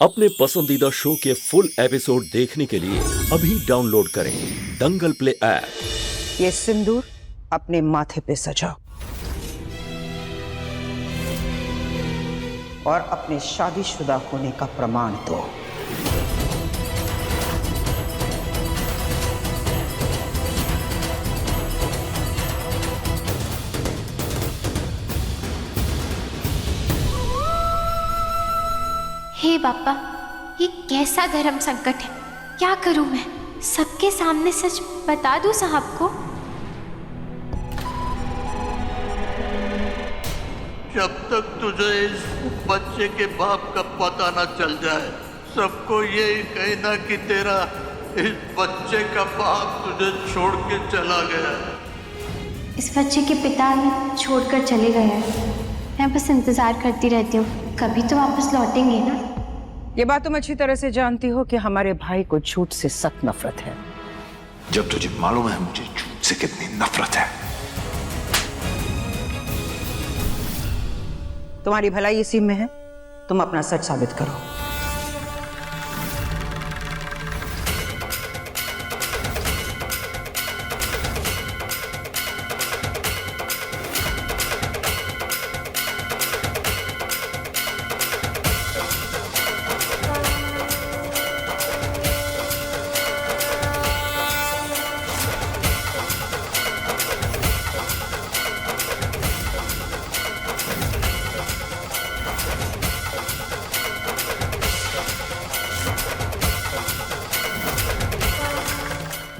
अपने पसंदीदा शो के फुल एपिसोड देखने के लिए अभी डाउनलोड करें दंगल प्ले ऐप। ये सिंदूर अपने माथे पे सजाओ और अपने शादीशुदा होने का प्रमाण दो। हे बापा, ये कैसा धर्म संकट है। क्या करूं मैं? सबके सामने सच बता दूं साहब को? जब तक तुझे इस बच्चे के बाप का पता न चल जाए, सबको यही कहना कि तेरा इस बच्चे का बाप तुझे छोड़ के चला गया। इस बच्चे के पिता हमें छोड़कर चले गए हैं। मैं बस इंतजार करती रहती हूँ, कभी तो वापस लौटेंगे ना। ये बात तुम अच्छी तरह से जानती हो कि हमारे भाई को झूठ से सख्त नफरत है। जब तुझे मालूम है मुझे झूठ से कितनी नफरत है। तुम्हारी भलाई इसी में है, तुम अपना सच साबित करो।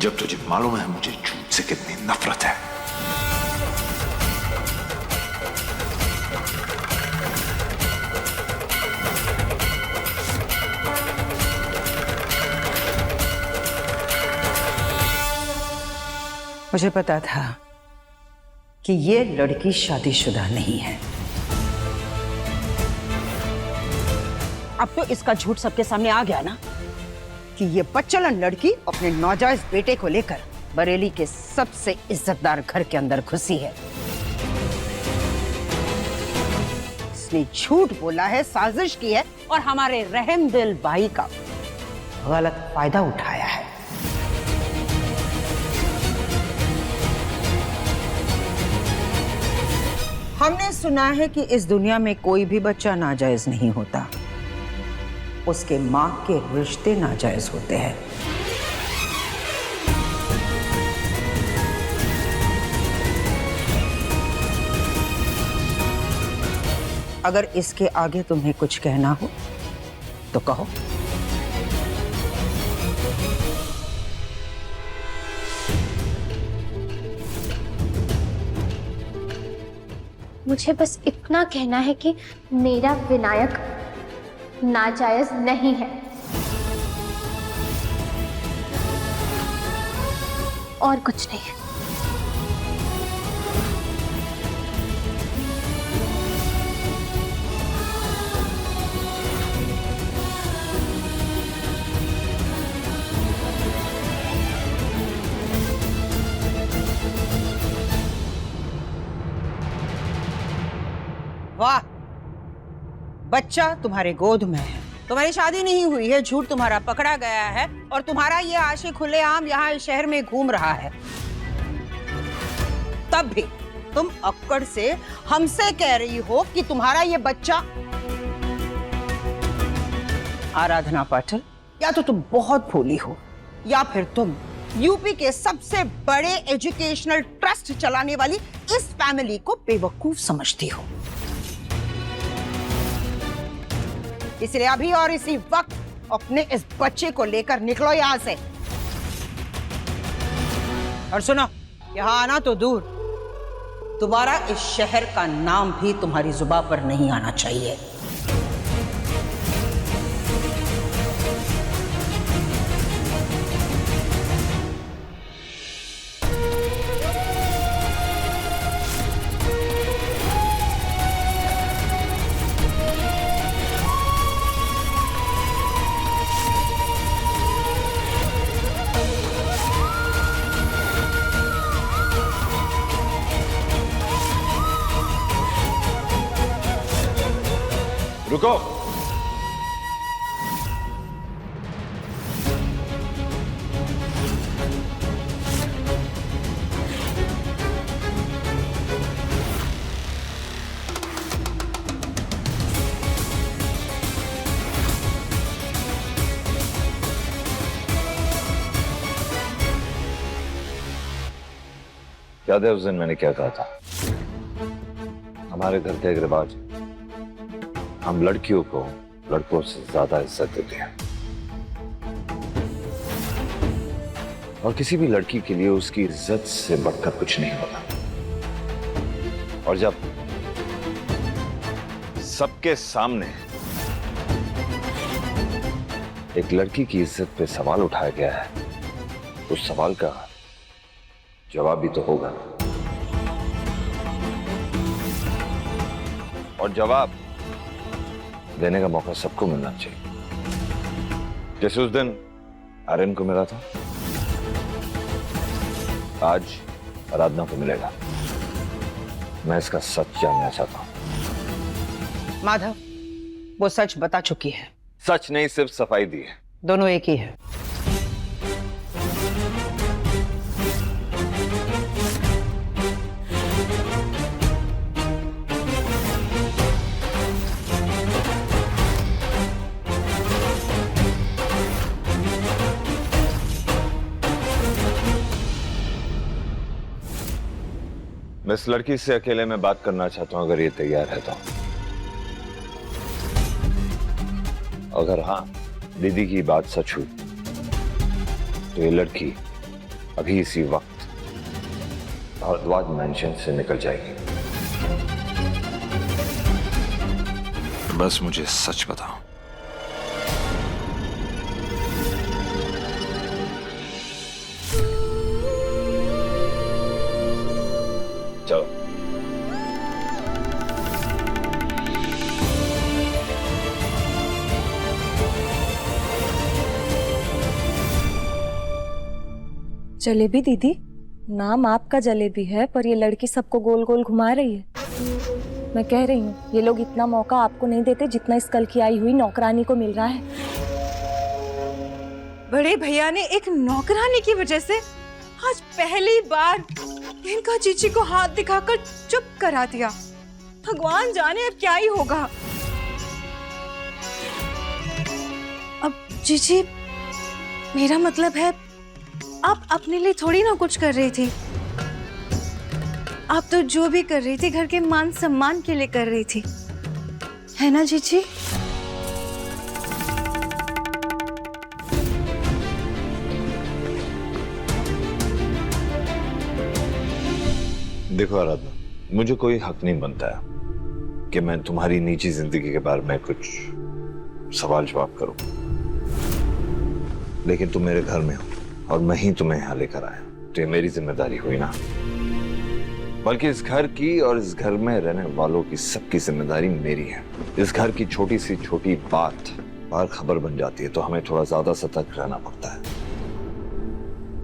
जब तुझे मालूम है मुझे झूठ से कितनी नफरत है। मुझे पता था कि ये लड़की शादीशुदा नहीं है। अब तो इसका झूठ सबके सामने आ गया ना कि ये बच्चलन लड़की अपने नौजायज बेटे को लेकर बरेली के सबसे इज्जतदार घर के अंदर घुसी है। इसने झूठ बोला है, साजिश की है और हमारे रहमदिल भाई का गलत फायदा उठाया है। हमने सुना है कि इस दुनिया में कोई भी बच्चा नाजायज नहीं होता, उसके मां के रिश्ते नाजायज होते हैं। अगर इसके आगे तुम्हें कुछ कहना हो तो कहो। मुझे बस इतना कहना है कि मेरा विनायक नाजायज नहीं है और कुछ नहीं है। वाह, बच्चा तुम्हारे गोद में है, तुम्हारी शादी नहीं हुई है, झूठ तुम्हारा पकड़ा गया है और तुम्हारा ये आशिक खुलेआम यहाँ इस शहर में घूम रहा है। तब भी तुम अक्कड़ से हमसे कह रही हो कि तुम्हारा ये बच्चा। आराधना पाटिल, या तो तुम बहुत भोली हो या फिर तुम यूपी के सबसे बड़े एजुकेशनल ट्रस्ट चलाने वाली इस फैमिली को बेवकूफ समझती हो। इसलिए अभी और इसी वक्त अपने इस बच्चे को लेकर निकलो यहां से। और सुनो, यहां आना तो दूर, दोबारा इस शहर का नाम भी तुम्हारी जुबान पर नहीं आना चाहिए। रुको। याद है उस दिन मैंने क्या कहा था? हमारे घर का एक रिवाज है, हम लड़कियों को लड़कों से ज्यादा इज्जत देते हैं और किसी भी लड़की के लिए उसकी इज्जत से बढ़कर कुछ नहीं होता। और जब सबके सामने एक लड़की की इज्जत पे सवाल उठाया गया है, उस सवाल का जवाब भी तो होगा, और जवाब देने का मौका सबको मिलना चाहिए। जैसे उस दिन आर्यन को मिला था, आज आराधना को मिलेगा। मैं इसका सच जानना चाहता हूं। माधव, वो सच बता चुकी है। सच नहीं, सिर्फ सफाई दी है। दोनों एक ही है। मैं इस लड़की से अकेले में बात करना चाहता हूं, अगर ये तैयार है तो। अगर हाँ, दीदी की बात सच हुई तो ये लड़की अभी इसी वक्त भारद्वाज मैंशन से निकल जाएगी। बस मुझे सच बताओ। चलो। जलेबी दीदी, नाम आपका जलेबी है पर ये लड़की सबको गोल गोल घुमा रही है। मैं कह रही हूँ ये लोग इतना मौका आपको नहीं देते जितना इस कल की आई हुई नौकरानी को मिल रहा है। बड़े भैया ने एक नौकरानी की वजह से आज पहली बार इनका चीची को हाथ दिखाकर चुप करा दिया। भगवान जाने अब क्या ही होगा। अब चीची, मेरा मतलब है आप अपने लिए थोड़ी ना कुछ कर रही थी। आप तो जो भी कर रही थी घर के मान सम्मान के लिए कर रही थी, है ना चीची? देखो आराधना, मुझे कोई हक नहीं बनता है कि मैं तुम्हारी निजी जिंदगी के बारे में कुछ सवाल जवाब करूं, लेकिन तुम मेरे घर में हो और मैं ही तुम्हें यहाँ लेकर आया, तो ये मेरी जिम्मेदारी हुई ना। बल्कि इस घर की और इस घर में रहने वालों की सबकी जिम्मेदारी मेरी है। इस घर की छोटी सी छोटी बात बाहर खबर बन जाती है तो हमें थोड़ा ज्यादा सतर्क रहना पड़ता है।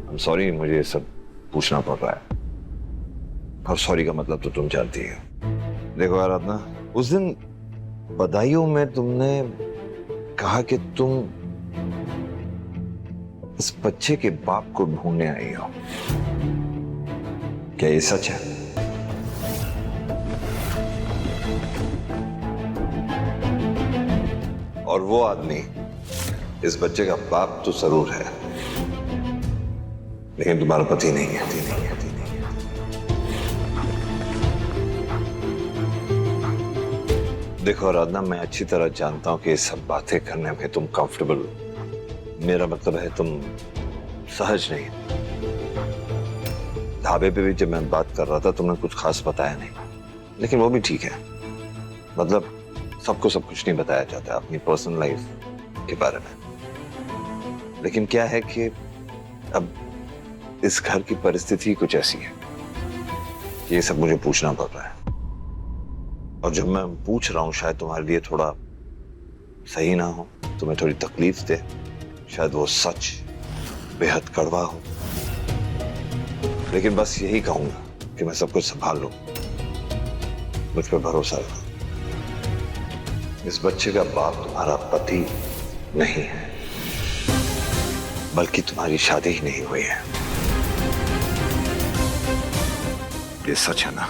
I'm sorry, मुझे ये सब पूछना पड़ रहा है, और सॉरी का मतलब तो तुम जानती है। देखो आराधना, उस दिन बधाइयों में तुमने कहा कि तुम इस बच्चे के बाप को ढूंढने आई हो, क्या ये सच है? और वो आदमी इस बच्चे का बाप तो जरूर है, लेकिन तुम्हारा पति नहीं है। देखो आराधना, मैं अच्छी तरह जानता हूं कि ये सब बातें करने में तुम कंफर्टेबल, मेरा मतलब है तुम सहज नहीं। ढाबे पे भी जब मैं बात कर रहा था तुमने कुछ खास बताया नहीं, लेकिन वो भी ठीक है। मतलब सबको सब कुछ नहीं बताया जाता अपनी पर्सनल लाइफ के बारे में। लेकिन क्या है कि अब इस घर की परिस्थिति कुछ ऐसी है कि ये सब मुझे पूछना पड़ रहा है, और जब मैं पूछ रहा हूं शायद तुम्हारे लिए थोड़ा सही ना हो, तुम्हें थोड़ी तकलीफ दे, शायद वो सच बेहद कड़वा हो, लेकिन बस यही कहूंगा कि मैं सब कुछ संभाल लूं। मुझ पर भरोसा रखो। इस बच्चे का बाप तुम्हारा पति नहीं है, बल्कि तुम्हारी शादी ही नहीं हुई है। ये सच है ना?